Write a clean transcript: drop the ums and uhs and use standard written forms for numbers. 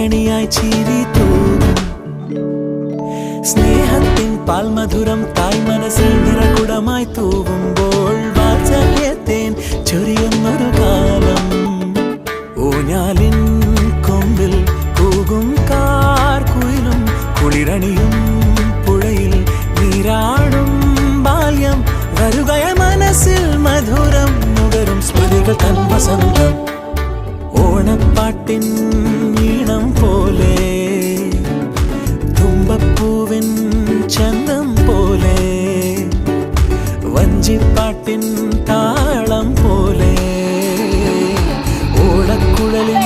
മലർക്കണിയായി ചിരി തൂകും സ്നേഹത്തിൻ പാൽമധുരം തായ് മനസ്സിൽ നിറകുടമായി തൂവുമ്പോൾ വാത്സല്യത്തേൻ ചൊരിയുന്നൊരു കാലം ഊഞ്ഞാലിൻ കൊമ്പിൽ കൂകും കാർക്കുയിലും കുളിരണിയും പുഴയിൽ നീരാടും ബാല്യം വരുകയ മനസ്സിൽ മധുരം നുകരും സ്മൃതികൾ തൻ വസന്തം ഓണപ്പാട്ടിൻ ഈണം പോലെ തുമ്പപ്പൂവിൻ ചന്തം പോലെ വഞ്ചിപ്പാട്ടിൻ താളം പോലെ ഓടക്കുഴലിൻ